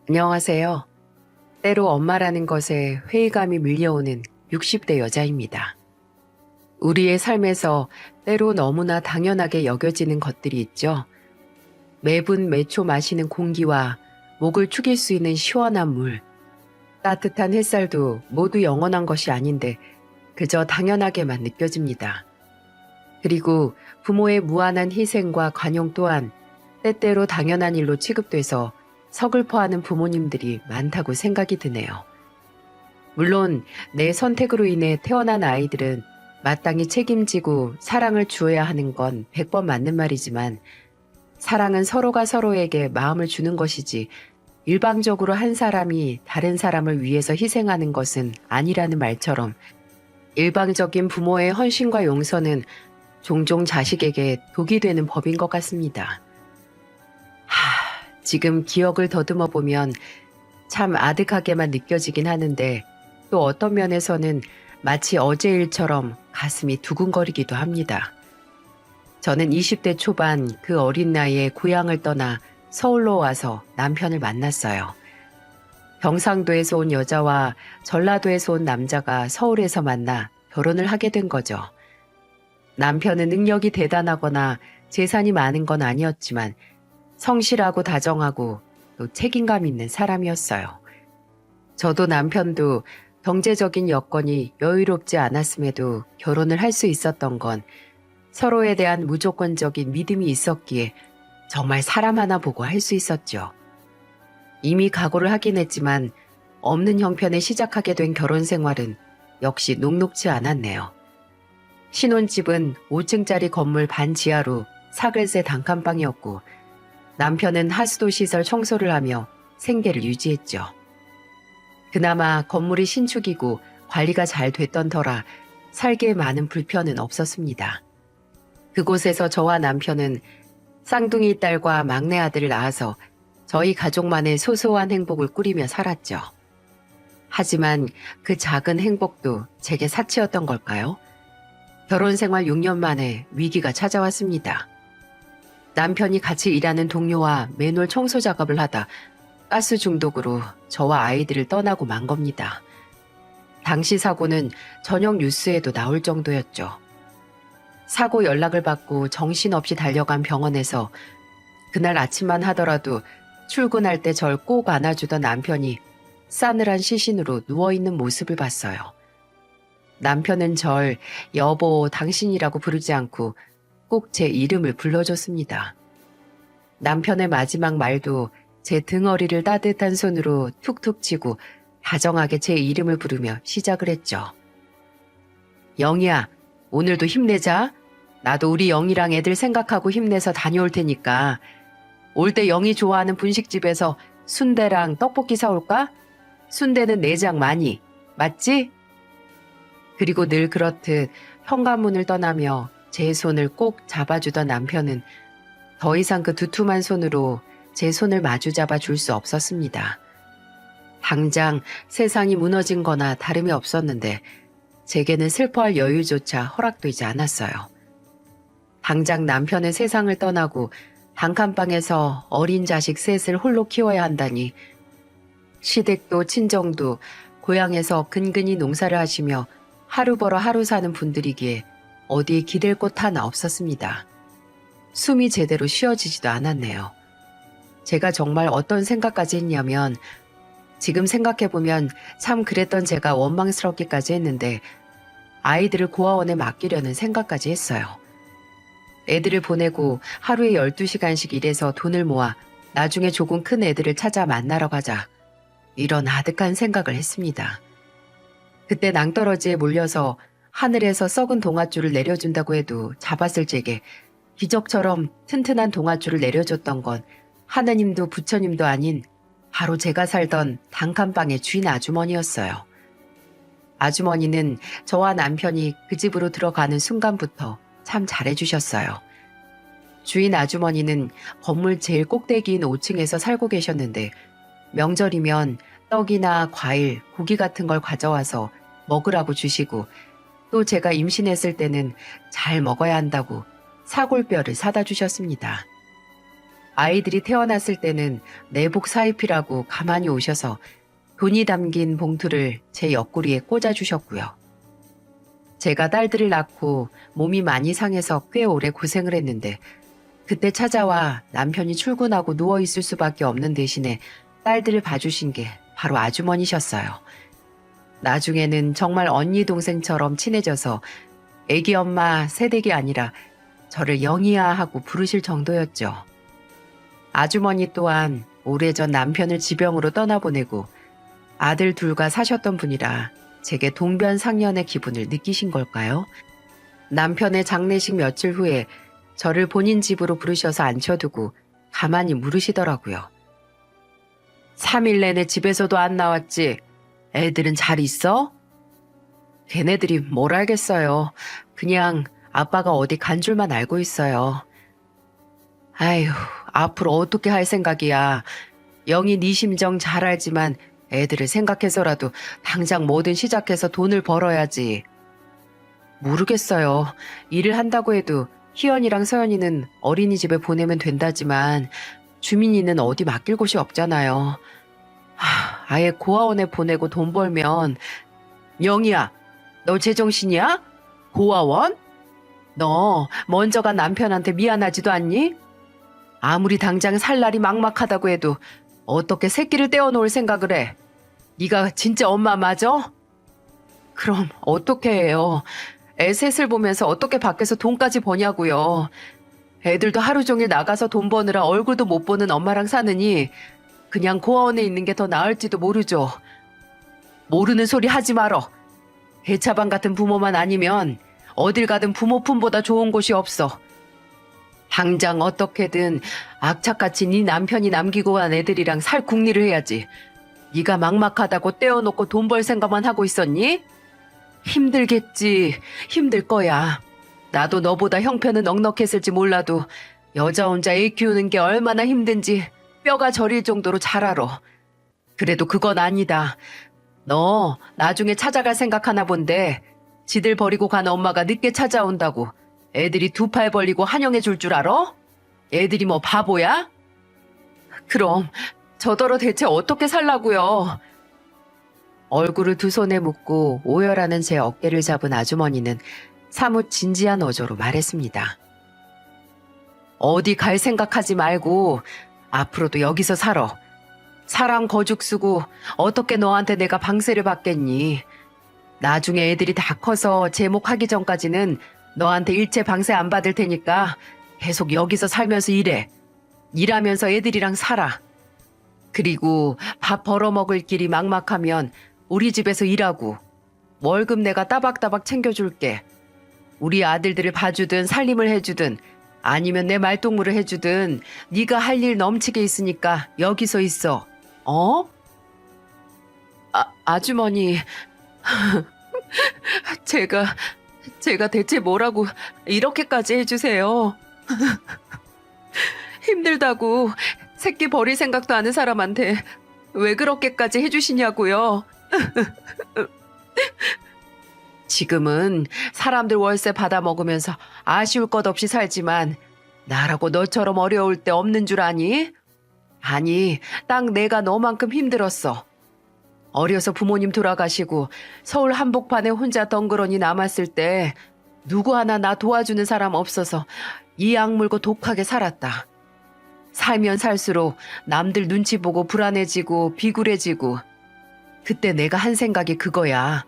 안녕하세요. 때로 엄마라는 것에 회의감이 밀려오는 60대 여자입니다. 우리의 삶에서 때로 너무나 당연하게 여겨지는 것들이 있죠. 매분 매초 마시는 공기와 목을 축일 수 있는 시원한 물, 따뜻한 햇살도 모두 영원한 것이 아닌데 그저 당연하게만 느껴집니다. 그리고 부모의 무한한 희생과 관용 또한 때때로 당연한 일로 취급돼서 서글퍼하는 부모님들이 많다고 생각이 드네요. 물론 내 선택으로 인해 태어난 아이들은 마땅히 책임지고 사랑을 주어야 하는 건 100번 맞는 말이지만 사랑은 서로가 서로에게 마음을 주는 것이지 일방적으로 한 사람이 다른 사람을 위해서 희생하는 것은 아니라는 말처럼 일방적인 부모의 헌신과 용서는 종종 자식에게 독이 되는 법인 것 같습니다. 지금 기억을 더듬어 보면 참 아득하게만 느껴지긴 하는데 또 어떤 면에서는 마치 어제 일처럼 가슴이 두근거리기도 합니다. 저는 20대 초반 그 어린 나이에 고향을 떠나 서울로 와서 남편을 만났어요. 경상도에서 온 여자와 전라도에서 온 남자가 서울에서 만나 결혼을 하게 된 거죠. 남편은 능력이 대단하거나 재산이 많은 건 아니었지만 성실하고 다정하고 또 책임감 있는 사람이었어요. 저도 남편도 경제적인 여건이 여유롭지 않았음에도 결혼을 할 수 있었던 건 서로에 대한 무조건적인 믿음이 있었기에 정말 사람 하나 보고 할 수 있었죠. 이미 각오를 하긴 했지만 없는 형편에 시작하게 된 결혼 생활은 역시 녹록지 않았네요. 신혼집은 5층짜리 건물 반 지하로 사글세 단칸방이었고 남편은 하수도 시설 청소를 하며 생계를 유지했죠. 그나마 건물이 신축이고 관리가 잘 됐던 터라 살기에 많은 불편은 없었습니다. 그곳에서 저와 남편은 쌍둥이 딸과 막내 아들을 낳아서 저희 가족만의 소소한 행복을 꾸리며 살았죠. 하지만 그 작은 행복도 제게 사치였던 걸까요? 결혼 생활 6년 만에 위기가 찾아왔습니다. 남편이 같이 일하는 동료와 맨홀 청소 작업을 하다 가스 중독으로 저와 아이들을 떠나고 만 겁니다. 당시 사고는 저녁 뉴스에도 나올 정도였죠. 사고 연락을 받고 정신없이 달려간 병원에서 그날 아침만 하더라도 출근할 때 절 꼭 안아주던 남편이 싸늘한 시신으로 누워있는 모습을 봤어요. 남편은 절 여보 당신이라고 부르지 않고 꼭 제 이름을 불러줬습니다. 남편의 마지막 말도 제 등허리를 따뜻한 손으로 툭툭 치고 다정하게 제 이름을 부르며 시작을 했죠. 영희야, 오늘도 힘내자. 나도 우리 영희랑 애들 생각하고 힘내서 다녀올 테니까 올 때 영희 좋아하는 분식집에서 순대랑 떡볶이 사올까? 순대는 내장 많이, 맞지? 그리고 늘 그렇듯 현관문을 떠나며 제 손을 꼭 잡아주던 남편은 더 이상 그 두툼한 손으로 제 손을 마주 잡아 줄 수 없었습니다. 당장 세상이 무너진 거나 다름이 없었는데 제게는 슬퍼할 여유조차 허락되지 않았어요. 당장 남편의 세상을 떠나고 단칸방에서 어린 자식 셋을 홀로 키워야 한다니 시댁도 친정도 고향에서 근근히 농사를 하시며 하루 벌어 하루 사는 분들이기에 어디에 기댈 곳 하나 없었습니다. 숨이 제대로 쉬어지지도 않았네요. 제가 정말 어떤 생각까지 했냐면 지금 생각해보면 참 그랬던 제가 원망스럽기까지 했는데 아이들을 고아원에 맡기려는 생각까지 했어요. 애들을 보내고 하루에 12시간씩 일해서 돈을 모아 나중에 조금 큰 애들을 찾아 만나러 가자. 이런 아득한 생각을 했습니다. 그때 낭떠러지에 몰려서 하늘에서 썩은 동아줄을 내려준다고 해도 잡았을 적에 기적처럼 튼튼한 동아줄을 내려줬던 건 하느님도 부처님도 아닌 바로 제가 살던 단칸방의 주인 아주머니였어요. 아주머니는 저와 남편이 그 집으로 들어가는 순간부터 참 잘해주셨어요. 주인 아주머니는 건물 제일 꼭대기인 5층에서 살고 계셨는데 명절이면 떡이나 과일, 고기 같은 걸 가져와서 먹으라고 주시고 또 제가 임신했을 때는 잘 먹어야 한다고 사골뼈를 사다 주셨습니다. 아이들이 태어났을 때는 내복 사입히라고 가만히 오셔서 돈이 담긴 봉투를 제 옆구리에 꽂아주셨고요. 제가 딸들을 낳고 몸이 많이 상해서 꽤 오래 고생을 했는데 그때 찾아와 남편이 출근하고 누워있을 수밖에 없는 대신에 딸들을 봐주신 게 바로 아주머니셨어요. 나중에는 정말 언니 동생처럼 친해져서 애기 엄마 새댁이 아니라 저를 영희야 하고 부르실 정도였죠. 아주머니 또한 오래전 남편을 지병으로 떠나보내고 아들 둘과 사셨던 분이라 제게 동변상련의 기분을 느끼신 걸까요? 남편의 장례식 며칠 후에 저를 본인 집으로 부르셔서 앉혀두고 가만히 물으시더라고요. 3일 내내 집에서도 안 나왔지? 애들은 잘 있어? 걔네들이 뭘 알겠어요. 그냥 아빠가 어디 간 줄만 알고 있어요. 아휴, 앞으로 어떻게 할 생각이야. 영희 네 심정 잘 알지만 애들을 생각해서라도 당장 뭐든 시작해서 돈을 벌어야지. 모르겠어요. 일을 한다고 해도 희연이랑 서연이는 어린이집에 보내면 된다지만 주민이는 어디 맡길 곳이 없잖아요. 아예 고아원에 보내고 돈 벌면. 영희야, 너 제정신이야? 고아원? 너 먼저 간 남편한테 미안하지도 않니? 아무리 당장 살 날이 막막하다고 해도 어떻게 새끼를 떼어놓을 생각을 해? 네가 진짜 엄마 맞아? 그럼 어떻게 해요? 애 셋을 보면서 어떻게 밖에서 돈까지 버냐고요. 애들도 하루 종일 나가서 돈 버느라 얼굴도 못 보는 엄마랑 사느니 그냥 고아원에 있는 게 더 나을지도 모르죠. 모르는 소리 하지 말어. 해차방 같은 부모만 아니면 어딜 가든 부모 품보다 좋은 곳이 없어. 당장 어떻게든 악착같이 네 남편이 남기고 간 애들이랑 살 궁리를 해야지. 네가 막막하다고 떼어놓고 돈 벌 생각만 하고 있었니? 힘들겠지. 힘들 거야. 나도 너보다 형편은 넉넉했을지 몰라도 여자 혼자 애 키우는 게 얼마나 힘든지 뼈가 저릴 정도로 잘 알아. 그래도 그건 아니다. 너 나중에 찾아갈 생각하나 본데 지들 버리고 간 엄마가 늦게 찾아온다고 애들이 두 팔 벌리고 환영해 줄 줄 알아? 애들이 뭐 바보야? 그럼 저더러 대체 어떻게 살라고요? 얼굴을 두 손에 묶고 오열하는 제 어깨를 잡은 아주머니는 사뭇 진지한 어조로 말했습니다. 어디 갈 생각하지 말고 앞으로도 여기서 살아. 사람 거죽 쓰고 어떻게 너한테 내가 방세를 받겠니? 나중에 애들이 다 커서 제목하기 전까지는 너한테 일체 방세 안 받을 테니까 계속 여기서 살면서 일해. 일하면서 애들이랑 살아. 그리고 밥 벌어먹을 길이 막막하면 우리 집에서 일하고 월급 내가 따박따박 챙겨줄게. 우리 아들들을 봐주든 살림을 해주든 아니면 내 말동무를 해주든 네가 할 일 넘치게 있으니까 여기서 있어. 어? 아주머니, 제가 대체 뭐라고 이렇게까지 해주세요. 힘들다고 새끼 버릴 생각도 하는 사람한테 왜 그렇게까지 해주시냐고요. 지금은 사람들 월세 받아 먹으면서 아쉬울 것 없이 살지만 나라고 너처럼 어려울 때 없는 줄 아니? 아니, 딱 내가 너만큼 힘들었어. 어려서 부모님 돌아가시고 서울 한복판에 혼자 덩그러니 남았을 때 누구 하나 나 도와주는 사람 없어서 이 악물고 독하게 살았다. 살면 살수록 남들 눈치 보고 불안해지고 비굴해지고 그때 내가 한 생각이 그거야.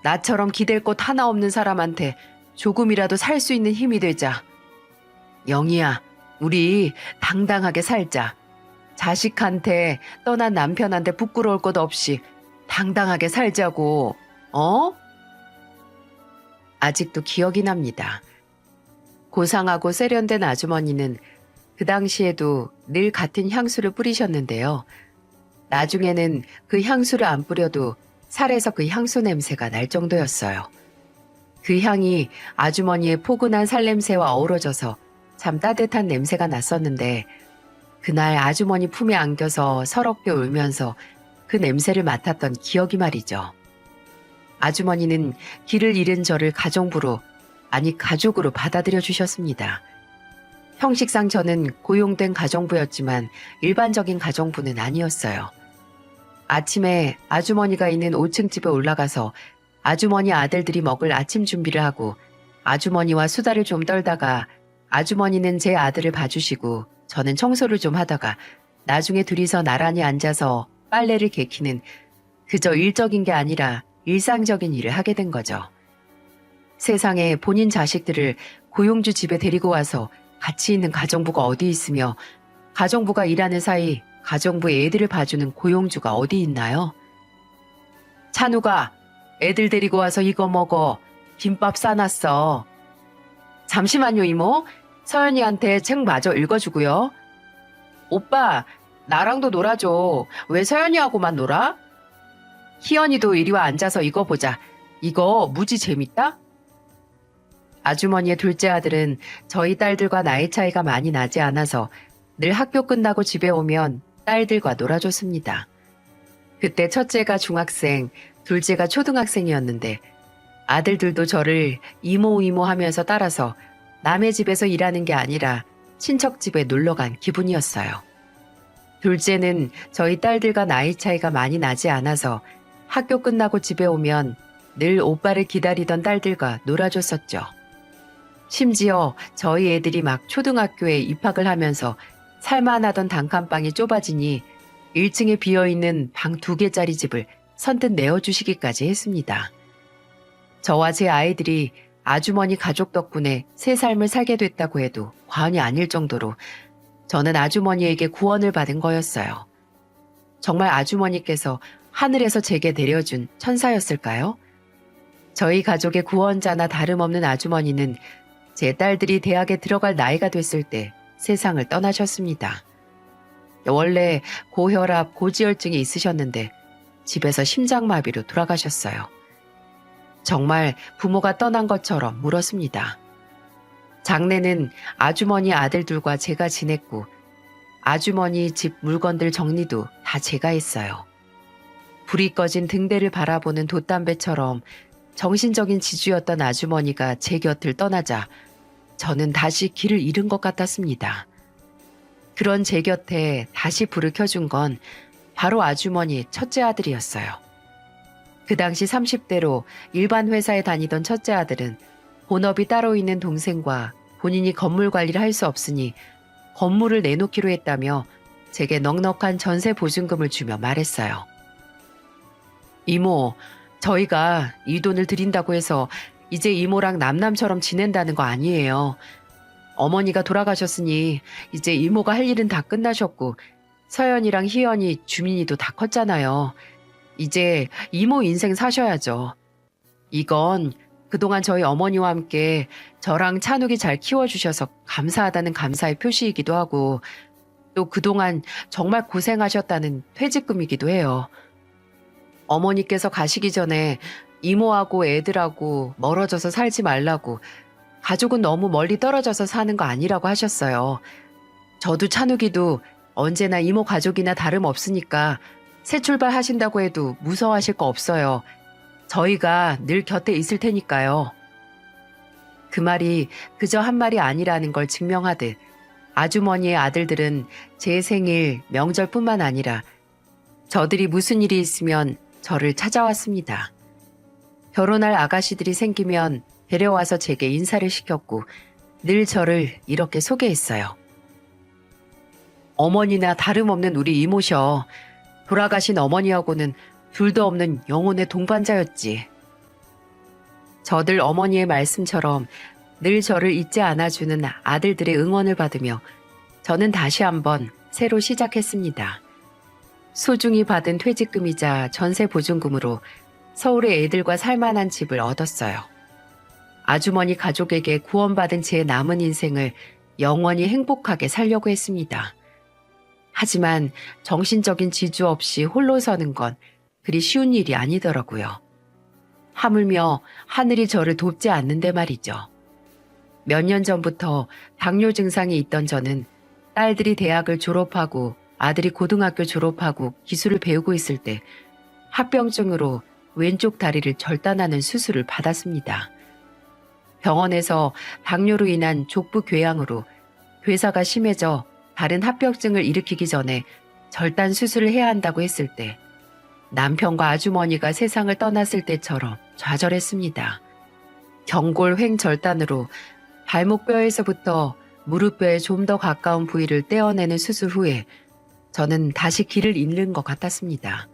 나처럼 기댈 곳 하나 없는 사람한테 조금이라도 살 수 있는 힘이 되자. 영희야, 우리 당당하게 살자. 자식한테 떠난 남편한테 부끄러울 것 없이 당당하게 살자고. 어? 아직도 기억이 납니다. 고상하고 세련된 아주머니는 그 당시에도 늘 같은 향수를 뿌리셨는데요. 나중에는 그 향수를 안 뿌려도 살에서 그 향수 냄새가 날 정도였어요. 그 향이 아주머니의 포근한 살냄새와 어우러져서 참 따뜻한 냄새가 났었는데 그날 아주머니 품에 안겨서 서럽게 울면서 그 냄새를 맡았던 기억이 말이죠. 아주머니는 길을 잃은 저를 가정부로, 아니 가족으로 받아들여 주셨습니다. 형식상 저는 고용된 가정부였지만 일반적인 가정부는 아니었어요. 아침에 아주머니가 있는 5층 집에 올라가서 아주머니 아들들이 먹을 아침 준비를 하고 아주머니와 수다를 좀 떨다가 아주머니는 제 아들을 봐주시고 저는 청소를 좀 하다가 나중에 둘이서 나란히 앉아서 빨래를 개키는 그저 일적인 게 아니라 일상적인 일을 하게 된 거죠. 세상에 본인 자식들을 고용주 집에 데리고 와서 같이 있는 가정부가 어디 있으며 가정부가 일하는 사이 가정부의 애들을 봐주는 고용주가 어디 있나요? 찬우가 애들 데리고 와서 이거 먹어. 김밥 싸놨어. 잠시만요, 이모. 서연이한테 책 마저 읽어주고요. 오빠, 나랑도 놀아줘. 왜 서연이하고만 놀아? 희연이도 이리 와 앉아서 이거 보자. 이거 무지 재밌다? 아주머니의 둘째 아들은 저희 딸들과 나이 차이가 많이 나지 않아서 늘 학교 끝나고 집에 오면 딸들과 놀아줬습니다. 그때 첫째가 중학생, 둘째가 초등학생이었는데 아들들도 저를 이모 하면서 따라서 남의 집에서 일하는 게 아니라 친척 집에 놀러간 기분이었어요. 둘째는 저희 딸들과 나이 차이가 많이 나지 않아서 학교 끝나고 집에 오면 늘 오빠를 기다리던 딸들과 놀아줬었죠. 심지어 저희 애들이 막 초등학교에 입학을 하면서 살만하던 단칸방이 좁아지니 1층에 비어있는 방 2개짜리 집을 선뜻 내어주시기까지 했습니다. 저와 제 아이들이 아주머니 가족 덕분에 새 삶을 살게 됐다고 해도 과언이 아닐 정도로 저는 아주머니에게 구원을 받은 거였어요. 정말 아주머니께서 하늘에서 제게 내려준 천사였을까요? 저희 가족의 구원자나 다름없는 아주머니는 제 딸들이 대학에 들어갈 나이가 됐을 때 세상을 떠나셨습니다. 원래 고혈압, 고지혈증이 있으셨는데 집에서 심장마비로 돌아가셨어요. 정말 부모가 떠난 것처럼 울었습니다. 장례는 아주머니 아들들과 제가 지냈고 아주머니 집 물건들 정리도 다 제가 했어요. 불이 꺼진 등대를 바라보는 돛담배처럼 정신적인 지주였던 아주머니가 제 곁을 떠나자 저는 다시 길을 잃은 것 같았습니다. 그런 제 곁에 다시 불을 켜준 건 바로 아주머니 첫째 아들이었어요. 그 당시 30대로 일반 회사에 다니던 첫째 아들은 본업이 따로 있는 동생과 본인이 건물 관리를 할 수 없으니 건물을 내놓기로 했다며 제게 넉넉한 전세 보증금을 주며 말했어요. 이모, 저희가 이 돈을 드린다고 해서 이제 이모랑 남남처럼 지낸다는 거 아니에요. 어머니가 돌아가셨으니 이제 이모가 할 일은 다 끝나셨고 서연이랑 희연이, 주민이도 다 컸잖아요. 이제 이모 인생 사셔야죠. 이건 그동안 저희 어머니와 함께 저랑 찬욱이 잘 키워주셔서 감사하다는 감사의 표시이기도 하고 또 그동안 정말 고생하셨다는 퇴직금이기도 해요. 어머니께서 가시기 전에 이모하고 애들하고 멀어져서 살지 말라고 가족은 너무 멀리 떨어져서 사는 거 아니라고 하셨어요. 저도 찬욱이도 언제나 이모 가족이나 다름없으니까 새 출발하신다고 해도 무서워하실 거 없어요. 저희가 늘 곁에 있을 테니까요. 그 말이 그저 한 말이 아니라는 걸 증명하듯 아주머니의 아들들은 제 생일, 명절뿐만 아니라 저들이 무슨 일이 있으면 저를 찾아왔습니다. 결혼할 아가씨들이 생기면 데려와서 제게 인사를 시켰고 늘 저를 이렇게 소개했어요. 어머니나 다름없는 우리 이모셔. 돌아가신 어머니하고는 둘도 없는 영혼의 동반자였지. 저들 어머니의 말씀처럼 늘 저를 잊지 않아주는 아들들의 응원을 받으며 저는 다시 한번 새로 시작했습니다. 소중히 받은 퇴직금이자 전세 보증금으로 서울의 애들과 살만한 집을 얻었어요. 아주머니 가족에게 구원받은 제 남은 인생을 영원히 행복하게 살려고 했습니다. 하지만 정신적인 지주 없이 홀로 서는 건 그리 쉬운 일이 아니더라고요. 하물며 하늘이 저를 돕지 않는데 말이죠. 몇 년 전부터 당뇨 증상이 있던 저는 딸들이 대학을 졸업하고 아들이 고등학교 졸업하고 기술을 배우고 있을 때 합병증으로 왼쪽 다리를 절단하는 수술을 받았습니다. 병원에서 당뇨로 인한 족부 궤양으로 괴사가 심해져 다른 합병증을 일으키기 전에 절단 수술을 해야 한다고 했을 때 남편과 아주머니가 세상을 떠났을 때처럼 좌절했습니다. 경골 횡절단으로 발목뼈에서부터 무릎뼈에 좀 더 가까운 부위를 떼어내는 수술 후에 저는 다시 길을 잃는 것 같았습니다.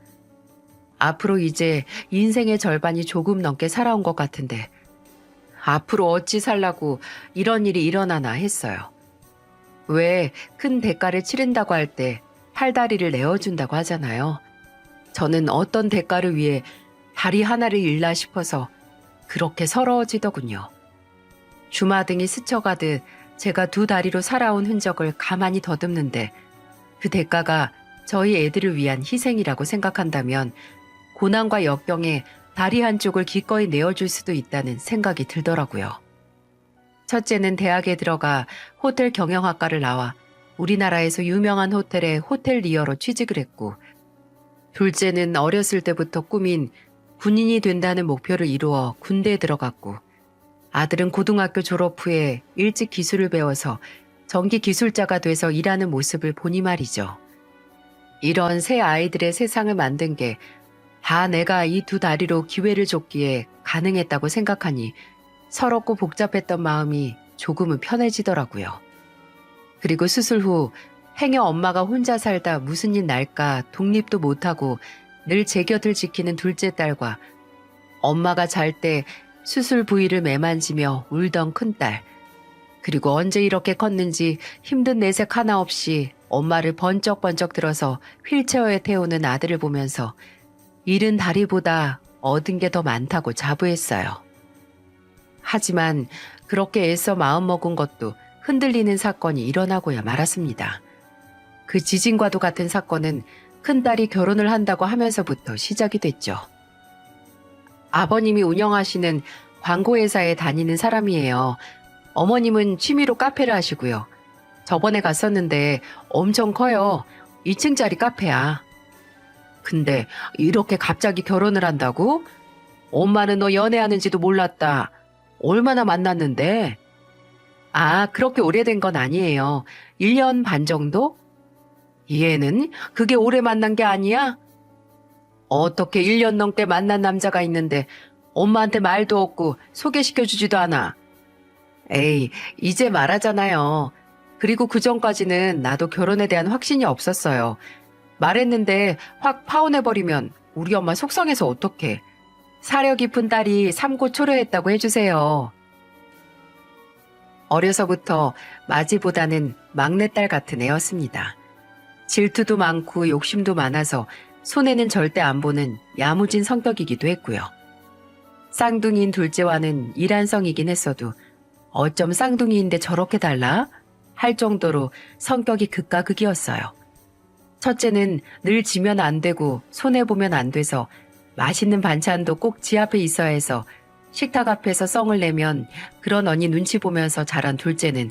앞으로 이제 인생의 절반이 조금 넘게 살아온 것 같은데 앞으로 어찌 살라고 이런 일이 일어나나 했어요. 왜 큰 대가를 치른다고 할 때 팔다리를 내어준다고 하잖아요. 저는 어떤 대가를 위해 다리 하나를 잃나 싶어서 그렇게 서러워지더군요. 주마등이 스쳐가듯 제가 두 다리로 살아온 흔적을 가만히 더듬는데 그 대가가 저희 애들을 위한 희생이라고 생각한다면 고난과 역경에 다리 한쪽을 기꺼이 내어줄 수도 있다는 생각이 들더라고요. 첫째는 대학에 들어가 호텔 경영학과를 나와 우리나라에서 유명한 호텔의 호텔리어로 취직을 했고, 둘째는 어렸을 때부터 꿈인 군인이 된다는 목표를 이루어 군대에 들어갔고, 아들은 고등학교 졸업 후에 일찍 기술을 배워서 전기 기술자가 돼서 일하는 모습을 보니 말이죠. 이런 새 아이들의 세상을 만든 게 다 내가 이 두 다리로 기회를 줬기에 가능했다고 생각하니 서럽고 복잡했던 마음이 조금은 편해지더라고요. 그리고 수술 후 행여 엄마가 혼자 살다 무슨 일 날까 독립도 못하고 늘 제 곁을 지키는 둘째 딸과 엄마가 잘 때 수술 부위를 매만지며 울던 큰딸, 그리고 언제 이렇게 컸는지 힘든 내색 하나 없이 엄마를 번쩍번쩍 들어서 휠체어에 태우는 아들을 보면서 잃은 다리보다 얻은 게 더 많다고 자부했어요. 하지만 그렇게 애써 마음먹은 것도 흔들리는 사건이 일어나고야 말았습니다. 그 지진과도 같은 사건은 큰딸이 결혼을 한다고 하면서부터 시작이 됐죠. 아버님이 운영하시는 광고회사에 다니는 사람이에요. 어머님은 취미로 카페를 하시고요. 저번에 갔었는데 엄청 커요. 2층짜리 카페야. 근데 이렇게 갑자기 결혼을 한다고? 엄마는 너 연애하는지도 몰랐다. 얼마나 만났는데? 아, 그렇게 오래된 건 아니에요. 1년 반 정도? 얘는 그게 오래 만난 게 아니야? 어떻게 1년 넘게 만난 남자가 있는데 엄마한테 말도 없고 소개시켜주지도 않아. 에이, 이제 말하잖아요. 그리고 그 전까지는 나도 결혼에 대한 확신이 없었어요. 말했는데 확 파혼해버리면 우리 엄마 속상해서 어떡해. 사려 깊은 딸이 삼고초려했다고 해주세요. 어려서부터 마지보다는 막내딸 같은 애였습니다. 질투도 많고 욕심도 많아서 손해는 절대 안 보는 야무진 성격이기도 했고요. 쌍둥이인 둘째와는 일란성이긴 했어도 어쩜 쌍둥이인데 저렇게 달라? 할 정도로 성격이 극과 극이었어요. 첫째는 늘 지면 안 되고 손해보면 안 돼서 맛있는 반찬도 꼭 지 앞에 있어야 해서 식탁 앞에서 썽을 내면 그런 언니 눈치 보면서 자란 둘째는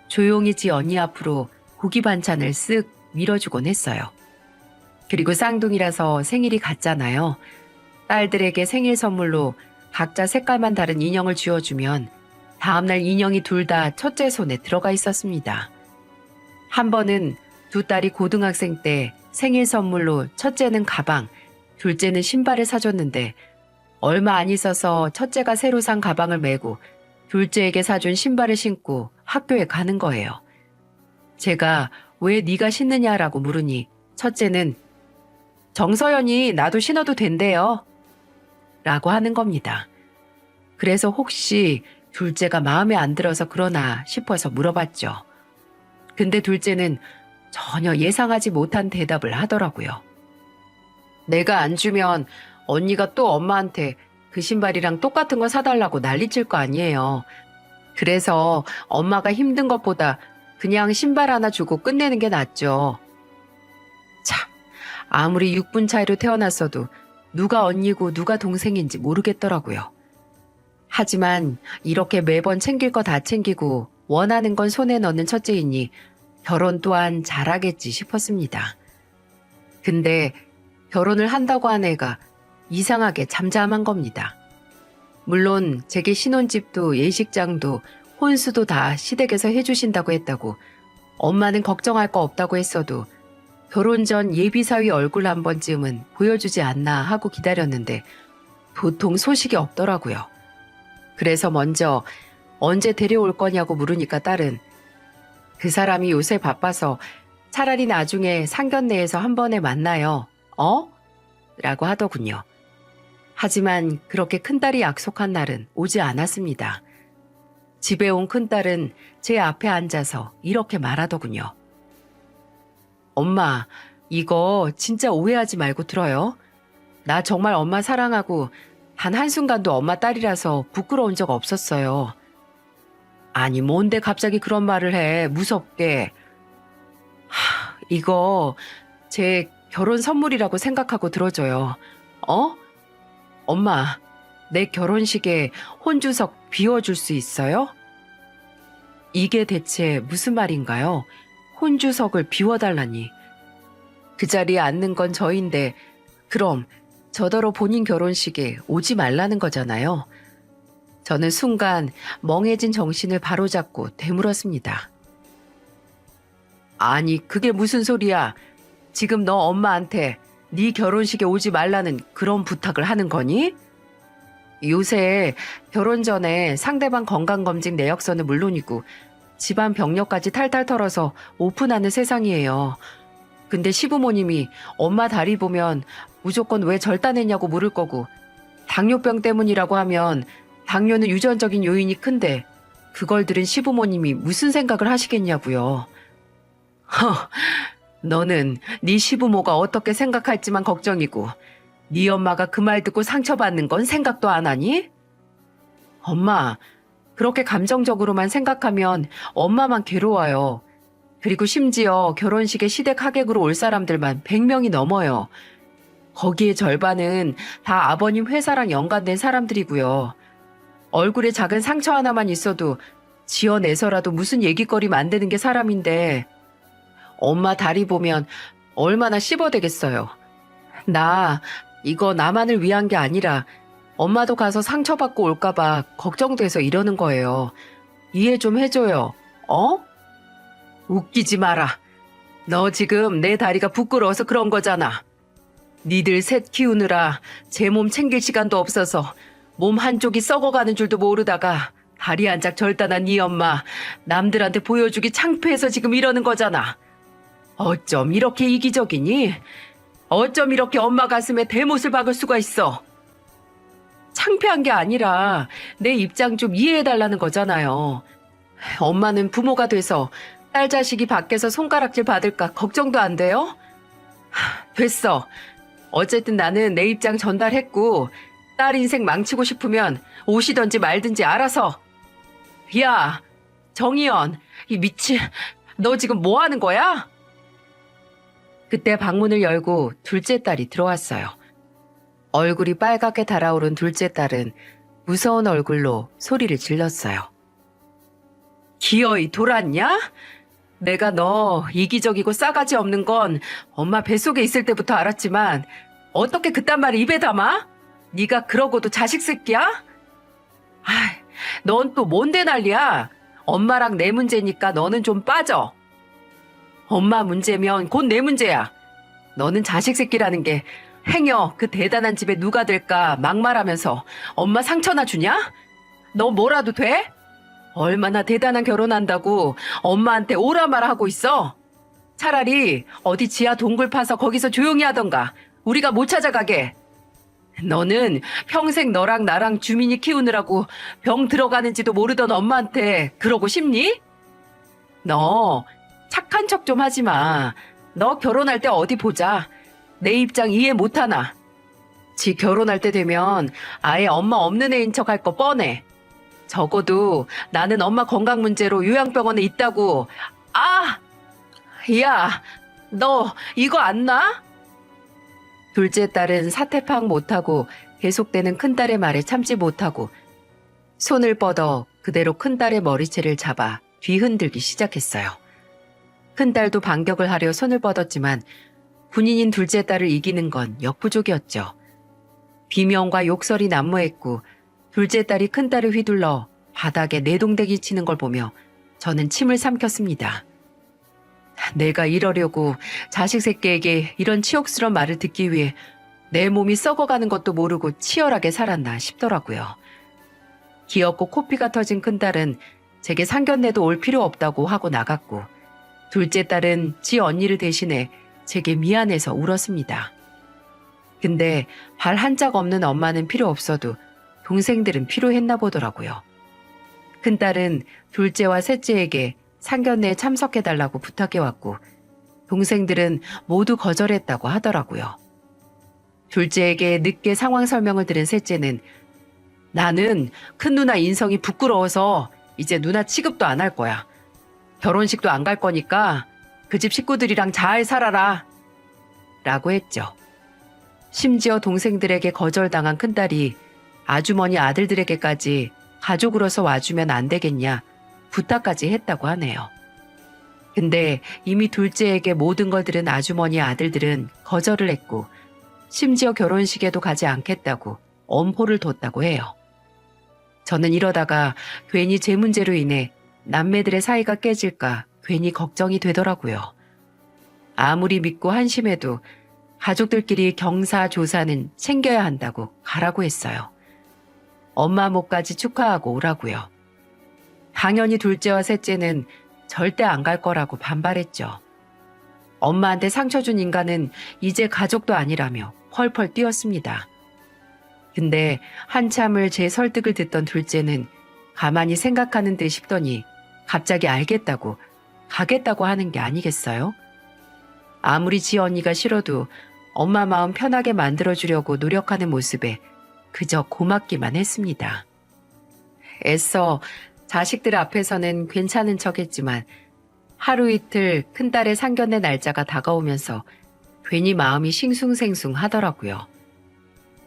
조용히 지 언니 앞으로 고기 반찬을 쓱 밀어주곤 했어요. 그리고 쌍둥이라서 생일이 같잖아요. 딸들에게 생일 선물로 각자 색깔만 다른 인형을 쥐어주면 다음날 인형이 둘 다 첫째 손에 들어가 있었습니다. 한 번은 두 딸이 고등학생 때 생일 선물로 첫째는 가방, 둘째는 신발을 사줬는데 얼마 안 있어서 첫째가 새로 산 가방을 메고 둘째에게 사준 신발을 신고 학교에 가는 거예요. 제가 왜 네가 신느냐라고 물으니 첫째는 정서연이 나도 신어도 된대요. 라고 하는 겁니다. 그래서 혹시 둘째가 마음에 안 들어서 그러나 싶어서 물어봤죠. 근데 둘째는 전혀 예상하지 못한 대답을 하더라고요. 내가 안 주면 언니가 또 엄마한테 그 신발이랑 똑같은 거 사달라고 난리칠 거 아니에요. 그래서 엄마가 힘든 것보다 그냥 신발 하나 주고 끝내는 게 낫죠. 참, 아무리 6분 차이로 태어났어도 누가 언니고 누가 동생인지 모르겠더라고요. 하지만 이렇게 매번 챙길 거 다 챙기고 원하는 건 손에 넣는 첫째이니 결혼 또한 잘하겠지 싶었습니다. 근데 결혼을 한다고 한 애가 이상하게 잠잠한 겁니다. 물론 제게 신혼집도 예식장도 혼수도 다 시댁에서 해주신다고 했다고 엄마는 걱정할 거 없다고 했어도 결혼 전 예비사위 얼굴 한 번쯤은 보여주지 않나 하고 기다렸는데 도통 소식이 없더라고요. 그래서 먼저 언제 데려올 거냐고 물으니까 딸은 그 사람이 요새 바빠서 차라리 나중에 상견례에서 한 번에 만나요. 어? 라고 하더군요. 하지만 그렇게 큰딸이 약속한 날은 오지 않았습니다. 집에 온 큰딸은 제 앞에 앉아서 이렇게 말하더군요. 엄마, 이거 진짜 오해하지 말고 들어요. 나 정말 엄마 사랑하고 단 한순간도 엄마 딸이라서 부끄러운 적 없었어요. 아니, 뭔데 갑자기 그런 말을 해, 무섭게. 이거 제 결혼 선물이라고 생각하고 들어줘요. 어? 엄마, 내 결혼식에 혼주석 비워줄 수 있어요? 이게 대체 무슨 말인가요? 혼주석을 비워달라니. 그 자리에 앉는 건 저인데 그럼 저더러 본인 결혼식에 오지 말라는 거잖아요. 저는 순간 멍해진 정신을 바로잡고 되물었습니다. 아니, 그게 무슨 소리야? 지금 너 엄마한테 네 결혼식에 오지 말라는 그런 부탁을 하는 거니? 요새 결혼 전에 상대방 건강검진 내역서는 물론이고 집안 병력까지 탈탈 털어서 오픈하는 세상이에요. 근데 시부모님이 엄마 다리 보면 무조건 왜 절단했냐고 물을 거고 당뇨병 때문이라고 하면 당뇨는 유전적인 요인이 큰데 그걸 들은 시부모님이 무슨 생각을 하시겠냐고요. 너는 네 시부모가 어떻게 생각할지만 걱정이고 네 엄마가 그 말 듣고 상처받는 건 생각도 안 하니? 엄마, 그렇게 감정적으로만 생각하면 엄마만 괴로워요. 그리고 심지어 결혼식에 시댁 하객으로 올 사람들만 100명이 넘어요. 거기에 절반은 다 아버님 회사랑 연관된 사람들이고요. 얼굴에 작은 상처 하나만 있어도 지어내서라도 무슨 얘기거리 만드는 게 사람인데 엄마 다리 보면 얼마나 씹어대겠어요. 나 이거 나만을 위한 게 아니라 엄마도 가서 상처받고 올까봐 걱정돼서 이러는 거예요. 이해 좀 해줘요. 어? 웃기지 마라. 너 지금 내 다리가 부끄러워서 그런 거잖아. 니들 셋 키우느라 제 몸 챙길 시간도 없어서 몸 한쪽이 썩어가는 줄도 모르다가 다리 한 짝 절단한 네 엄마 남들한테 보여주기 창피해서 지금 이러는 거잖아. 어쩜 이렇게 이기적이니? 어쩜 이렇게 엄마 가슴에 대못을 박을 수가 있어? 창피한 게 아니라 내 입장 좀 이해해달라는 거잖아요. 엄마는 부모가 돼서 딸 자식이 밖에서 손가락질 받을까 걱정도 안 돼요? 됐어. 어쨌든 나는 내 입장 전달했고 딸 인생 망치고 싶으면 오시던지 말든지 알아서. 야, 정희연, 이 미친, 너 지금 뭐 하는 거야? 그때 방문을 열고 둘째 딸이 들어왔어요. 얼굴이 빨갛게 달아오른 둘째 딸은 무서운 얼굴로 소리를 질렀어요. 기어이 돌았냐? 내가 너 이기적이고 싸가지 없는 건 엄마 뱃속에 있을 때부터 알았지만 어떻게 그딴 말을 입에 담아? 네가 그러고도 자식 새끼야? 넌 또 뭔데 난리야? 엄마랑 내 문제니까 너는 좀 빠져. 엄마 문제면 곧 내 문제야. 너는 자식 새끼라는 게 행여 그 대단한 집에 누가 될까 막말하면서 엄마 상처나 주냐? 너 뭐라도 돼? 얼마나 대단한 결혼한다고 엄마한테 오라마라 하고 있어? 차라리 어디 지하 동굴 파서 거기서 조용히 하던가 우리가 못 찾아가게. 너는 평생 너랑 나랑 주민이 키우느라고 병 들어가는지도 모르던 엄마한테 그러고 싶니? 너 착한 척 좀 하지 마. 너 결혼할 때 어디 보자. 내 입장 이해 못하나? 지 결혼할 때 되면 아예 엄마 없는 애인 척 할 거 뻔해. 적어도 나는 엄마 건강 문제로 요양병원에 있다고. 아! 야, 너 이거 안 나? 둘째 딸은 사태 파악 못하고 계속되는 큰딸의 말에 참지 못하고 손을 뻗어 그대로 큰딸의 머리채를 잡아 뒤흔들기 시작했어요. 큰딸도 반격을 하려 손을 뻗었지만 군인인 둘째 딸을 이기는 건 역부족이었죠. 비명과 욕설이 난무했고 둘째 딸이 큰딸을 휘둘러 바닥에 내동댕이 치는 걸 보며 저는 침을 삼켰습니다. 내가 이러려고 자식 새끼에게 이런 치욕스러운 말을 듣기 위해 내 몸이 썩어가는 것도 모르고 치열하게 살았나 싶더라고요. 귀엽고 코피가 터진 큰딸은 제게 상견례도 올 필요 없다고 하고 나갔고, 둘째 딸은 지 언니를 대신해 제게 미안해서 울었습니다. 근데 발 한 짝 없는 엄마는 필요 없어도 동생들은 필요했나 보더라고요. 큰딸은 둘째와 셋째에게 상견례에 참석해달라고 부탁해왔고, 동생들은 모두 거절했다고 하더라고요. 둘째에게 늦게 상황 설명을 들은 셋째는 나는 큰 누나 인성이 부끄러워서 이제 누나 취급도 안 할 거야. 결혼식도 안 갈 거니까 그 집 식구들이랑 잘 살아라. 라고 했죠. 심지어 동생들에게 거절당한 큰딸이 아주머니 아들들에게까지 가족으로서 와주면 안 되겠냐 부탁까지 했다고 하네요. 근데 이미 둘째에게 모든 걸 들은 아주머니 아들들은 거절을 했고, 심지어 결혼식에도 가지 않겠다고 엄포를 뒀다고 해요. 저는 이러다가 괜히 제 문제로 인해 남매들의 사이가 깨질까 괜히 걱정이 되더라고요. 아무리 믿고 한심해도 가족들끼리 경사조사는 챙겨야 한다고 가라고 했어요. 엄마 몫까지 축하하고 오라고요. 당연히 둘째와 셋째는 절대 안 갈 거라고 반발했죠. 엄마한테 상처 준 인간은 이제 가족도 아니라며 펄펄 뛰었습니다. 근데 한참을 제 설득을 듣던 둘째는 가만히 생각하는 듯 싶더니 갑자기 알겠다고 가겠다고 하는 게 아니겠어요? 아무리 지 언니가 싫어도 엄마 마음 편하게 만들어주려고 노력하는 모습에 그저 고맙기만 했습니다. 애써 자식들 앞에서는 괜찮은 척했지만 하루 이틀 큰딸의 상견례 날짜가 다가오면서 괜히 마음이 싱숭생숭 하더라고요.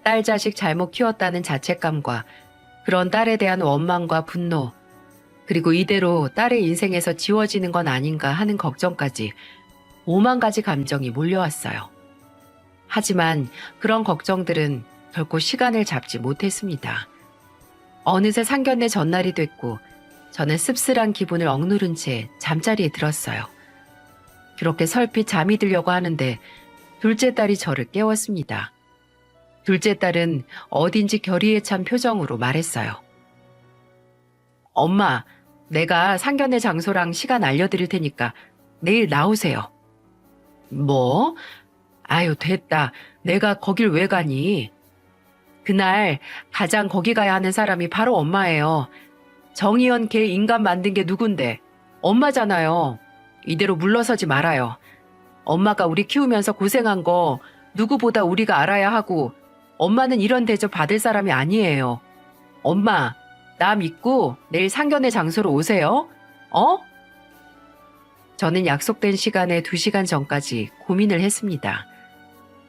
딸 자식 잘못 키웠다는 자책감과 그런 딸에 대한 원망과 분노, 그리고 이대로 딸의 인생에서 지워지는 건 아닌가 하는 걱정까지 5만 가지 감정이 몰려왔어요. 하지만 그런 걱정들은 결코 시간을 잡지 못했습니다. 어느새 상견례 전날이 됐고 저는 씁쓸한 기분을 억누른 채 잠자리에 들었어요. 그렇게 설핏 잠이 들려고 하는데 둘째 딸이 저를 깨웠습니다. 둘째 딸은 어딘지 결의에 찬 표정으로 말했어요. 엄마, 내가 상견례 장소랑 시간 알려드릴 테니까 내일 나오세요. 뭐? 아유, 됐다. 내가 거길 왜 가니? 그날 가장 거기 가야 하는 사람이 바로 엄마예요. 정의연 걔 인간 만든 게 누군데? 엄마잖아요. 이대로 물러서지 말아요. 엄마가 우리 키우면서 고생한 거 누구보다 우리가 알아야 하고, 엄마는 이런 대접 받을 사람이 아니에요. 엄마, 나 믿고 내일 상견례 장소로 오세요. 어? 저는 약속된 시간에 2시간 전까지 고민을 했습니다.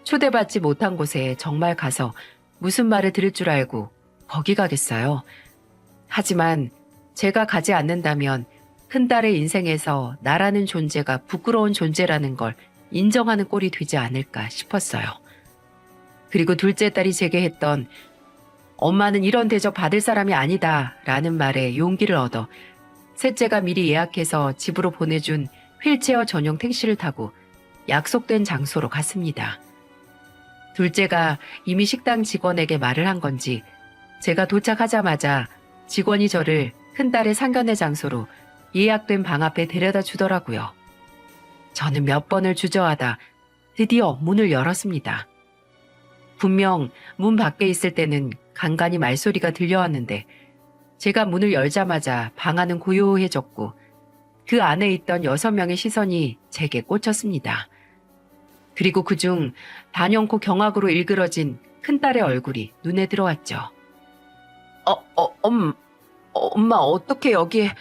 초대받지 못한 곳에 정말 가서 무슨 말을 들을 줄 알고 거기 가겠어요. 하지만 제가 가지 않는다면 큰딸의 인생에서 나라는 존재가 부끄러운 존재라는 걸 인정하는 꼴이 되지 않을까 싶었어요. 그리고 둘째 딸이 제게 했던 엄마는 이런 대접 받을 사람이 아니다 라는 말에 용기를 얻어 셋째가 미리 예약해서 집으로 보내준 휠체어 전용 택시를 타고 약속된 장소로 갔습니다. 둘째가 이미 식당 직원에게 말을 한 건지 제가 도착하자마자 직원이 저를 큰딸의 상견례 장소로 예약된 방 앞에 데려다 주더라고요. 저는 몇 번을 주저하다 드디어 문을 열었습니다. 분명 문 밖에 있을 때는 간간히 말소리가 들려왔는데 제가 문을 열자마자 방 안은 고요해졌고 그 안에 있던 6명의 시선이 제게 꽂혔습니다. 그리고 그중 단연코 경악으로 일그러진 큰딸의 얼굴이 눈에 들어왔죠. 엄마 어떻게 여기에,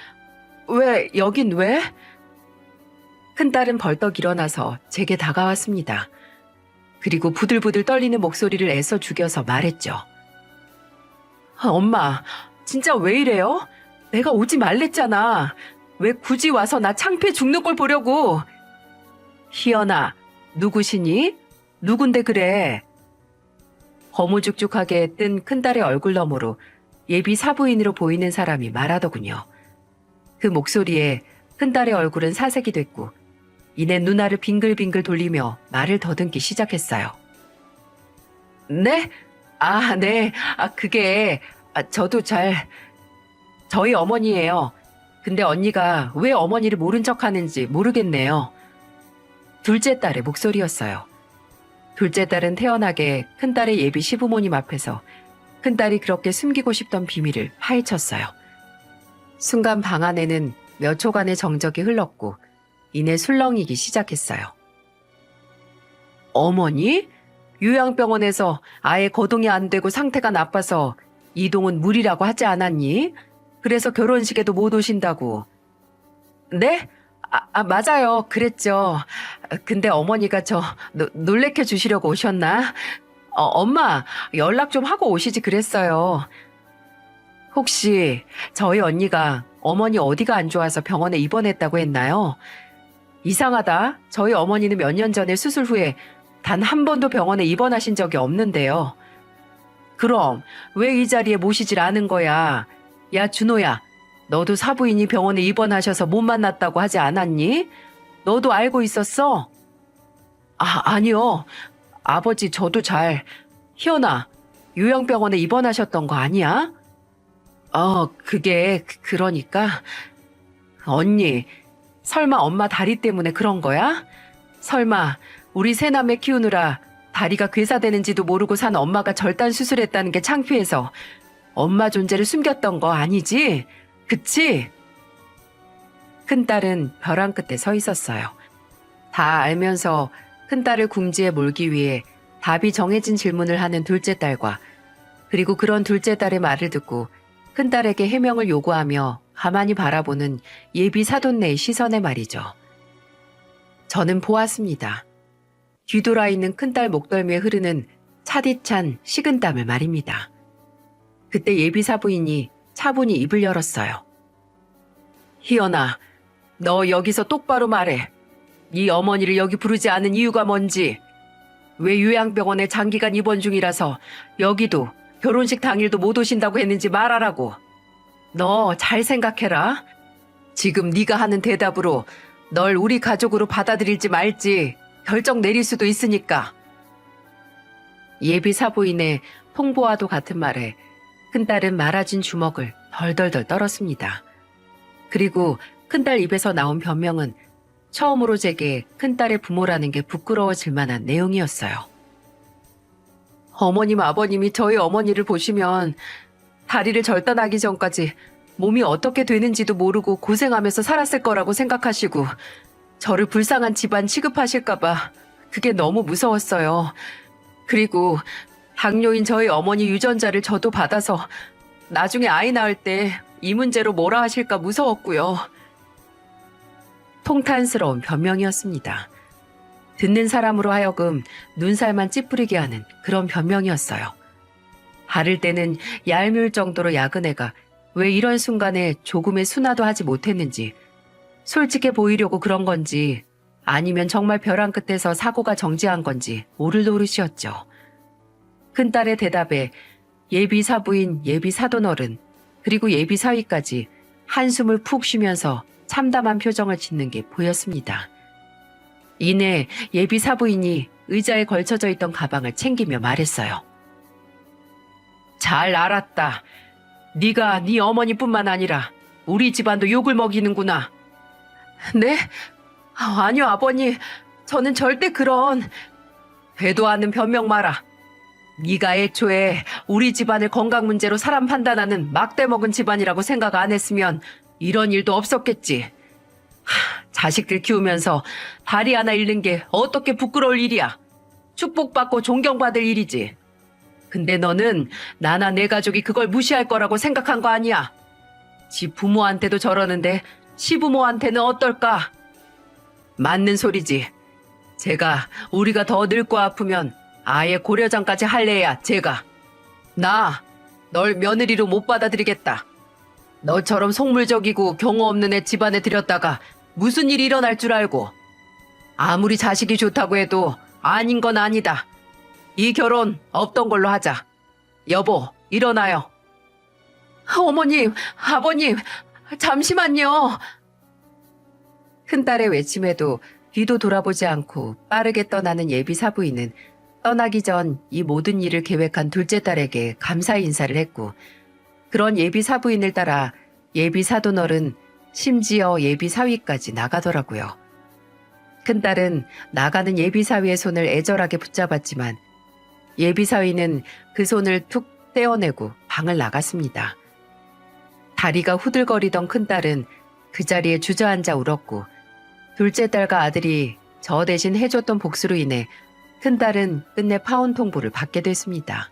여긴 왜? 큰딸은 벌떡 일어나서 제게 다가왔습니다. 그리고 부들부들 떨리는 목소리를 애써 죽여서 말했죠. 엄마, 진짜 왜 이래요? 내가 오지 말랬잖아. 왜 굳이 와서 나 창피해 죽는 걸 보려고. 희연아, 누구시니? 누군데 그래? 거무죽죽하게 뜬 큰딸의 얼굴 너머로 예비 사부인으로 보이는 사람이 말하더군요. 그 목소리에 큰딸의 얼굴은 사색이 됐고 이내 누나를 빙글빙글 돌리며 말을 더듬기 시작했어요. 네? 아, 네. 그게 저도 저희 어머니예요. 근데 언니가 왜 어머니를 모른 척하는지 모르겠네요. 둘째 딸의 목소리였어요. 둘째 딸은 태어나게 큰딸의 예비 시부모님 앞에서 큰딸이 그렇게 숨기고 싶던 비밀을 파헤쳤어요. 순간 방 안에는 몇 초간의 정적이 흘렀고 이내 술렁이기 시작했어요. 어머니? 요양병원에서 아예 거동이 안 되고 상태가 나빠서 이동은 무리라고 하지 않았니? 그래서 결혼식에도 못 오신다고. 네? 맞아요. 그랬죠. 근데 어머니가 놀래켜 주시려고 오셨나? 엄마, 연락 좀 하고 오시지 그랬어요. 혹시 저희 언니가 어머니 어디가 안 좋아서 병원에 입원했다고 했나요? 이상하다. 저희 어머니는 몇 년 전에 수술 후에 단 한 번도 병원에 입원하신 적이 없는데요. 그럼 왜 이 자리에 모시질 않은 거야? 야, 준호야. 너도 사부인이 병원에 입원하셔서 못 만났다고 하지 않았니? 너도 알고 있었어? 아니요. 아버지 저도 희연아, 요양병원에 입원하셨던 거 아니야? 그러니까. 언니, 설마 엄마 다리 때문에 그런 거야? 설마 우리 새남매 키우느라 다리가 괴사되는지도 모르고 산 엄마가 절단 수술했다는 게 창피해서 엄마 존재를 숨겼던 거 아니지? 그치? 큰딸은 벼랑 끝에 서 있었어요. 다 알면서 큰딸을 궁지에 몰기 위해 답이 정해진 질문을 하는 둘째 딸과 그리고 그런 둘째 딸의 말을 듣고 큰딸에게 해명을 요구하며 가만히 바라보는 예비 사돈네의 시선에 말이죠. 저는 보았습니다. 뒤돌아 있는 큰딸 목덜미에 흐르는 차디찬 식은땀을 말입니다. 그때 예비 사부인이 차분히 입을 열었어요. 희연아, 너 여기서 똑바로 말해. 네 어머니를 여기 부르지 않은 이유가 뭔지. 왜 요양병원에 장기간 입원 중이라서 여기도 결혼식 당일도 못 오신다고 했는지 말하라고. 너 잘 생각해라. 지금 네가 하는 대답으로 널 우리 가족으로 받아들일지 말지 결정 내릴 수도 있으니까. 예비 사부인의 통보와도 같은 말에 큰딸은 말아진 주먹을 덜덜덜 떨었습니다. 그리고 큰딸 입에서 나온 변명은 처음으로 제게 큰딸의 부모라는 게 부끄러워질 만한 내용이었어요. 어머님, 아버님이 저희 어머니를 보시면 다리를 절단하기 전까지 몸이 어떻게 되는지도 모르고 고생하면서 살았을 거라고 생각하시고 저를 불쌍한 집안 취급하실까봐 그게 너무 무서웠어요. 그리고 당뇨인 저희 어머니 유전자를 저도 받아서 나중에 아이 낳을 때 이 문제로 뭐라 하실까 무서웠고요. 통탄스러운 변명이었습니다. 듣는 사람으로 하여금 눈살만 찌푸리게 하는 그런 변명이었어요. 바를 때는 얄미울 정도로 야근해가 왜 이런 순간에 조금의 순화도 하지 못했는지, 솔직해 보이려고 그런 건지 아니면 정말 벼랑 끝에서 사고가 정지한 건지 모를 노릇이었죠. 큰딸의 대답에 예비 사부인, 예비 사돈어른, 그리고 예비 사위까지 한숨을 푹 쉬면서 참담한 표정을 짓는 게 보였습니다. 이내 예비 사부인이 의자에 걸쳐져 있던 가방을 챙기며 말했어요. 잘 알았다. 네가 네 어머니뿐만 아니라 우리 집안도 욕을 먹이는구나. 네? 아니요, 아버님. 저는 절대 그런... 되도 않는 변명 마라. 네가 애초에 우리 집안을 건강 문제로 사람 판단하는 막대 먹은 집안이라고 생각 안 했으면 이런 일도 없었겠지. 자식들 키우면서 다리 하나 잃는 게 어떻게 부끄러울 일이야. 축복받고 존경받을 일이지. 근데 너는 나나 내 가족이 그걸 무시할 거라고 생각한 거 아니야. 지 부모한테도 저러는데 시부모한테는 어떨까? 맞는 소리지. 우리가 더 늙고 아프면 아예 고려장까지 할래야 널 며느리로 못 받아들이겠다. 너처럼 속물적이고 경우 없는 애 집안에 들였다가 무슨 일이 일어날 줄 알고. 아무리 자식이 좋다고 해도 아닌 건 아니다. 이 결혼 없던 걸로 하자. 여보, 일어나요. 어머님, 아버님, 잠시만요. 큰딸의 외침에도 뒤도 돌아보지 않고 빠르게 떠나는 예비 사부인은 떠나기 전 이 모든 일을 계획한 둘째 딸에게 감사 인사를 했고, 그런 예비 사부인을 따라 예비 사돈어른, 심지어 예비 사위까지 나가더라고요. 큰딸은 나가는 예비 사위의 손을 애절하게 붙잡았지만 예비 사위는 그 손을 툭 떼어내고 방을 나갔습니다. 다리가 후들거리던 큰딸은 그 자리에 주저앉아 울었고, 둘째 딸과 아들이 저 대신 해줬던 복수로 인해 큰딸은 끝내 파혼 통보를 받게 됐습니다.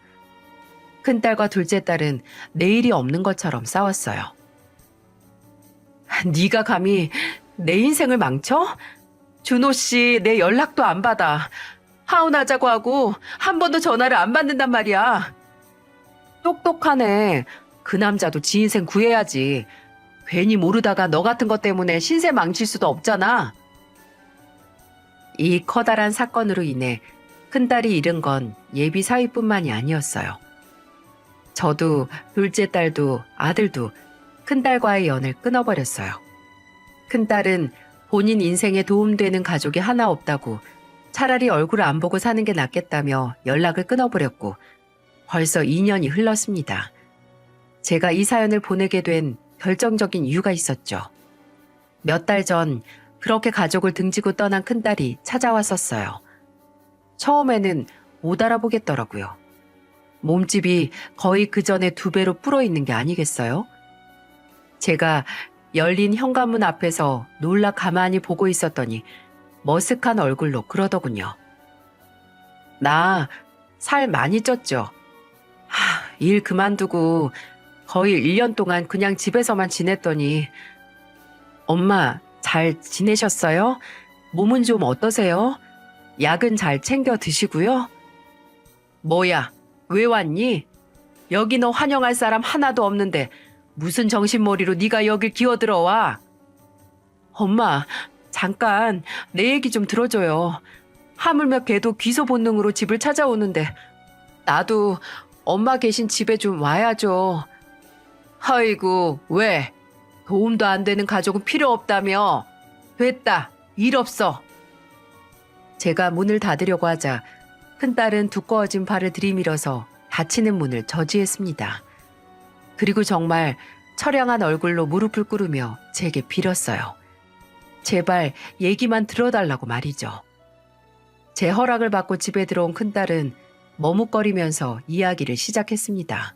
큰딸과 둘째 딸은 내일이 없는 것처럼 싸웠어요. 네가 감히 내 인생을 망쳐? 준호 씨 내 연락도 안 받아. 하원하자고 하고 한 번도 전화를 안 받는단 말이야. 똑똑하네. 그 남자도 지 인생 구해야지. 괜히 모르다가 너 같은 것 때문에 신세 망칠 수도 없잖아. 이 커다란 사건으로 인해 큰딸이 잃은 건 예비 사위뿐만이 아니었어요. 저도 둘째 딸도 아들도 큰딸과의 연을 끊어버렸어요. 큰딸은 본인 인생에 도움되는 가족이 하나 없다고 차라리 얼굴을 안 보고 사는 게 낫겠다며 연락을 끊어버렸고, 벌써 2년이 흘렀습니다. 제가 이 사연을 보내게 된 결정적인 이유가 있었죠. 몇 달 전 그렇게 가족을 등지고 떠난 큰딸이 찾아왔었어요. 처음에는 못 알아보겠더라고요. 몸집이 거의 그 전에 2배로 불어 있는 게 아니겠어요? 제가 열린 현관문 앞에서 놀라 가만히 보고 있었더니 머쓱한 얼굴로 그러더군요. 나 살 많이 쪘죠? 일 그만두고 거의 1년 동안 그냥 집에서만 지냈더니. 엄마 잘 지내셨어요? 몸은 좀 어떠세요? 약은 잘 챙겨 드시고요? 뭐야, 왜 왔니? 여기 너 환영할 사람 하나도 없는데 무슨 정신머리로 네가 여길 기어들어와? 엄마, 잠깐 내 얘기 좀 들어줘요. 하물며 걔도 귀소 본능으로 집을 찾아오는데 나도 엄마 계신 집에 좀 와야죠. 아이고, 왜? 도움도 안 되는 가족은 필요 없다며. 됐다, 일 없어. 제가 문을 닫으려고 하자 큰딸은 두꺼워진 팔을 들이밀어서 닫히는 문을 저지했습니다. 그리고 정말 처량한 얼굴로 무릎을 꿇으며 제게 빌었어요. 제발 얘기만 들어달라고 말이죠. 제 허락을 받고 집에 들어온 큰딸은 머뭇거리면서 이야기를 시작했습니다.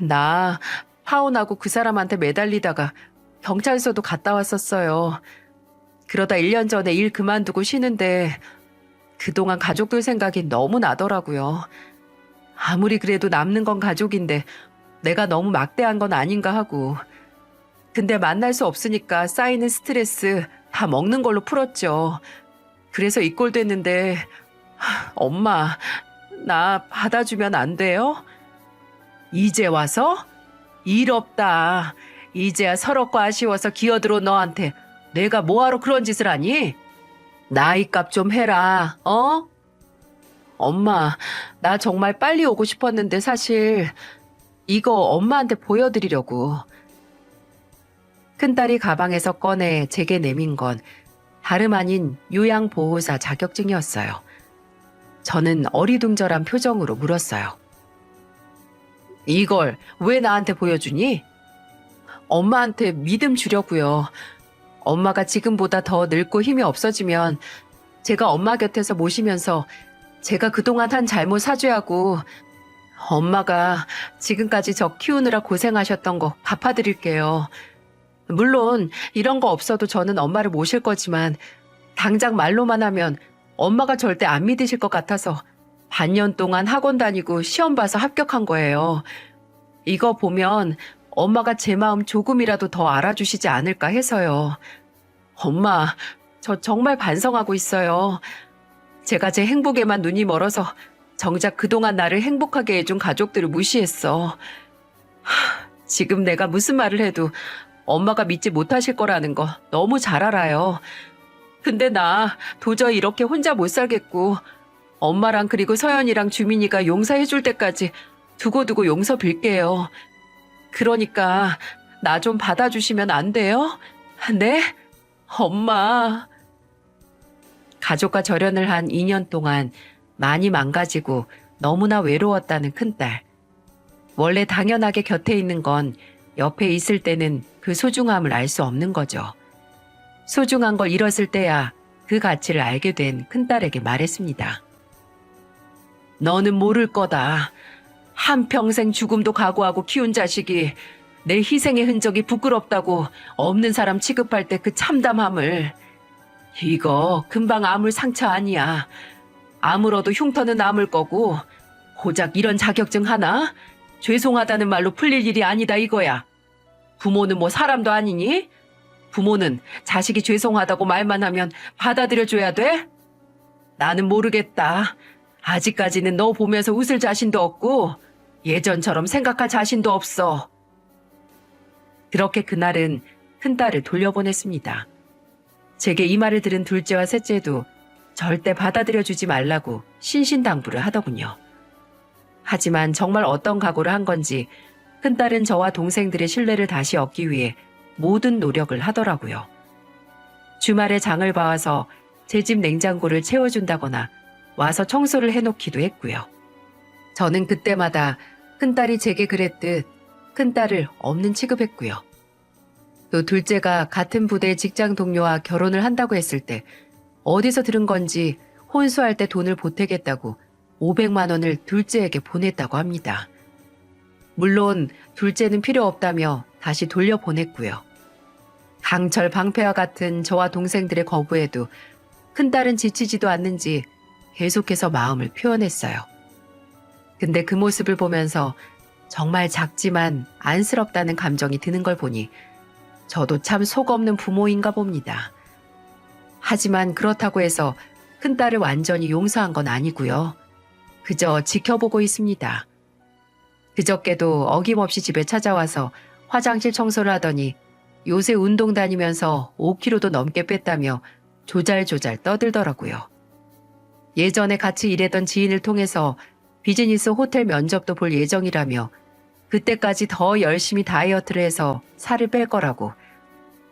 나 파혼하고 그 사람한테 매달리다가 경찰서도 갔다 왔었어요. 그러다 1년 전에 일 그만두고 쉬는데 그동안 가족들 생각이 너무 나더라고요. 아무리 그래도 남는 건 가족인데 내가 너무 막대한 건 아닌가 하고. 근데 만날 수 없으니까 쌓이는 스트레스 다 먹는 걸로 풀었죠. 그래서 이 꼴 됐는데 엄마, 나 받아주면 안 돼요? 이제 와서? 일 없다. 이제야 서럽고 아쉬워서 기어들어 너한테 내가 뭐하러 그런 짓을 하니? 나이값 좀 해라, 어? 엄마, 나 정말 빨리 오고 싶었는데 사실 이거 엄마한테 보여드리려고. 큰딸이 가방에서 꺼내 제게 내민 건 다름 아닌 요양보호사 자격증이었어요. 저는 어리둥절한 표정으로 물었어요. 이걸 왜 나한테 보여주니? 엄마한테 믿음 주려고요. 엄마가 지금보다 더 늙고 힘이 없어지면 제가 엄마 곁에서 모시면서 제가 그동안 한 잘못 사죄하고 엄마가 지금까지 저 키우느라 고생하셨던 거 갚아드릴게요. 물론 이런 거 없어도 저는 엄마를 모실 거지만 당장 말로만 하면 엄마가 절대 안 믿으실 것 같아서 반년 동안 학원 다니고 시험 봐서 합격한 거예요. 이거 보면 엄마가 제 마음 조금이라도 더 알아주시지 않을까 해서요. 엄마, 저 정말 반성하고 있어요. 제가 제 행복에만 눈이 멀어서 정작 그동안 나를 행복하게 해준 가족들을 무시했어. 지금 내가 무슨 말을 해도 엄마가 믿지 못하실 거라는 거 너무 잘 알아요. 근데 나 도저히 이렇게 혼자 못 살겠고 엄마랑 그리고 서연이랑 주민이가 용서해 줄 때까지 두고두고 용서 빌게요. 그러니까 나 좀 받아주시면 안 돼요? 네? 엄마. 가족과 절연을 한 2년 동안 많이 망가지고 너무나 외로웠다는 큰딸. 원래 당연하게 곁에 있는 건 옆에 있을 때는 그 소중함을 알 수 없는 거죠. 소중한 걸 잃었을 때야 그 가치를 알게 된 큰딸에게 말했습니다. 너는 모를 거다. 한평생 죽음도 각오하고 키운 자식이 내 희생의 흔적이 부끄럽다고 없는 사람 취급할 때 그 참담함을. 이거 금방 아물 상처 아니야. 아물어도 흉터는 남을 거고 고작 이런 자격증 하나? 죄송하다는 말로 풀릴 일이 아니다 이거야. 부모는 뭐 사람도 아니니? 부모는 자식이 죄송하다고 말만 하면 받아들여줘야 돼? 나는 모르겠다. 아직까지는 너 보면서 웃을 자신도 없고 예전처럼 생각할 자신도 없어. 그렇게 그날은 큰딸을 돌려보냈습니다. 제게 이 말을 들은 둘째와 셋째도 절대 받아들여주지 말라고 신신당부를 하더군요. 하지만 정말 어떤 각오를 한 건지 큰딸은 저와 동생들의 신뢰를 다시 얻기 위해 모든 노력을 하더라고요. 주말에 장을 봐와서 제 집 냉장고를 채워준다거나 와서 청소를 해놓기도 했고요. 저는 그때마다 큰딸이 제게 그랬듯 큰딸을 없는 취급했고요. 또 둘째가 같은 부대의 직장 동료와 결혼을 한다고 했을 때 어디서 들은 건지 혼수할 때 돈을 보태겠다고 500만 원을 둘째에게 보냈다고 합니다. 물론 둘째는 필요 없다며 다시 돌려보냈고요. 강철 방패와 같은 저와 동생들의 거부에도 큰딸은 지치지도 않는지 계속해서 마음을 표현했어요. 근데 그 모습을 보면서 정말 작지만 안쓰럽다는 감정이 드는 걸 보니 저도 참 속없는 부모인가 봅니다. 하지만 그렇다고 해서 큰딸을 완전히 용서한 건 아니고요. 그저 지켜보고 있습니다. 그저께도 어김없이 집에 찾아와서 화장실 청소를 하더니 요새 운동 다니면서 5kg도 넘게 뺐다며 조잘조잘 떠들더라고요. 예전에 같이 일했던 지인을 통해서 비즈니스 호텔 면접도 볼 예정이라며 그때까지 더 열심히 다이어트를 해서 살을 뺄 거라고,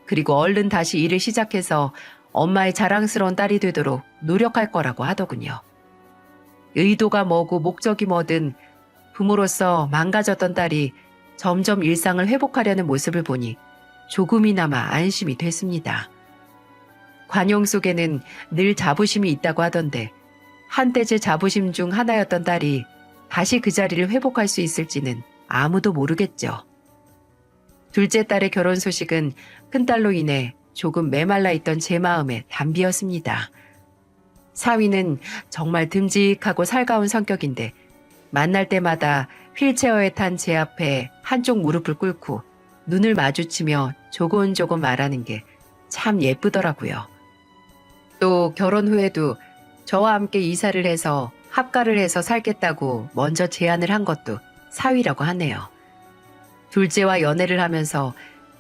그리고 얼른 다시 일을 시작해서 엄마의 자랑스러운 딸이 되도록 노력할 거라고 하더군요. 의도가 뭐고 목적이 뭐든 부모로서 망가졌던 딸이 점점 일상을 회복하려는 모습을 보니 조금이나마 안심이 됐습니다. 관용 속에는 늘 자부심이 있다고 하던데 한때 제 자부심 중 하나였던 딸이 다시 그 자리를 회복할 수 있을지는 아무도 모르겠죠. 둘째 딸의 결혼 소식은 큰딸로 인해 조금 메말라 있던 제 마음에 담비였습니다. 사위는 정말 듬직하고 살가운 성격인데 만날 때마다 휠체어에 탄 제 앞에 한쪽 무릎을 꿇고 눈을 마주치며 조곤조곤 말하는 게 참 예쁘더라고요. 또 결혼 후에도 저와 함께 이사를 해서 합가를 해서 살겠다고 먼저 제안을 한 것도 사위라고 하네요. 둘째와 연애를 하면서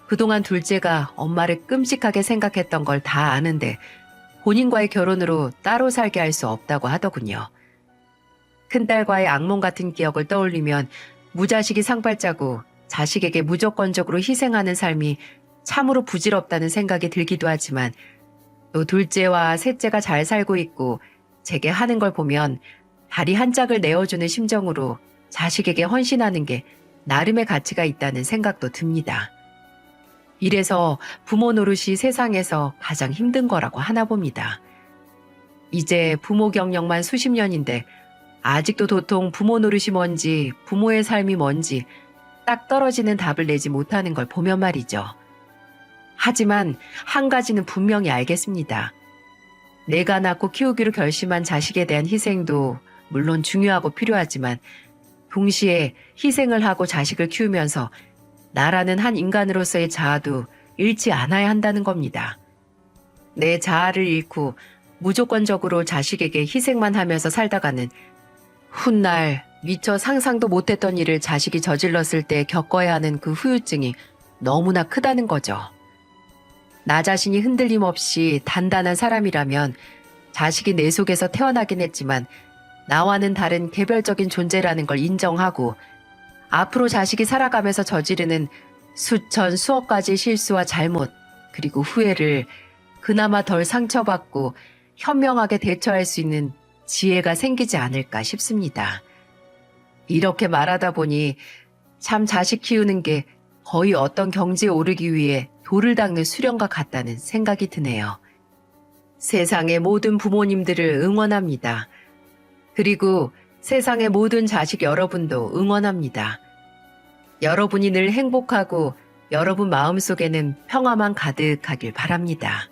그동안 둘째가 엄마를 끔찍하게 생각했던 걸 다 아는데 본인과의 결혼으로 따로 살게 할 수 없다고 하더군요. 큰딸과의 악몽 같은 기억을 떠올리면 무자식이 상팔자고 자식에게 무조건적으로 희생하는 삶이 참으로 부질없다는 생각이 들기도 하지만 또 둘째와 셋째가 잘 살고 있고 제게 하는 걸 보면 다리 한 짝을 내어주는 심정으로 자식에게 헌신하는 게 나름의 가치가 있다는 생각도 듭니다. 이래서 부모 노릇이 세상에서 가장 힘든 거라고 하나 봅니다. 이제 부모 경력만 수십 년인데 아직도 도통 부모 노릇이 뭔지 부모의 삶이 뭔지 딱 떨어지는 답을 내지 못하는 걸 보면 말이죠. 하지만 한 가지는 분명히 알겠습니다. 내가 낳고 키우기로 결심한 자식에 대한 희생도 물론 중요하고 필요하지만 동시에 희생을 하고 자식을 키우면서 나라는 한 인간으로서의 자아도 잃지 않아야 한다는 겁니다. 내 자아를 잃고 무조건적으로 자식에게 희생만 하면서 살다가는 훗날 미처 상상도 못했던 일을 자식이 저질렀을 때 겪어야 하는 그 후유증이 너무나 크다는 거죠. 나 자신이 흔들림 없이 단단한 사람이라면 자식이 내 속에서 태어나긴 했지만 나와는 다른 개별적인 존재라는 걸 인정하고 앞으로 자식이 살아가면서 저지르는 수천 수억 가지 실수와 잘못 그리고 후회를 그나마 덜 상처받고 현명하게 대처할 수 있는 지혜가 생기지 않을까 싶습니다. 이렇게 말하다 보니 참 자식 키우는 게 거의 어떤 경지에 오르기 위해 돌을 닦는 수련과 같다는 생각이 드네요. 세상의 모든 부모님들을 응원합니다. 그리고 세상의 모든 자식 여러분도 응원합니다. 여러분이 늘 행복하고 여러분 마음속에는 평화만 가득하길 바랍니다.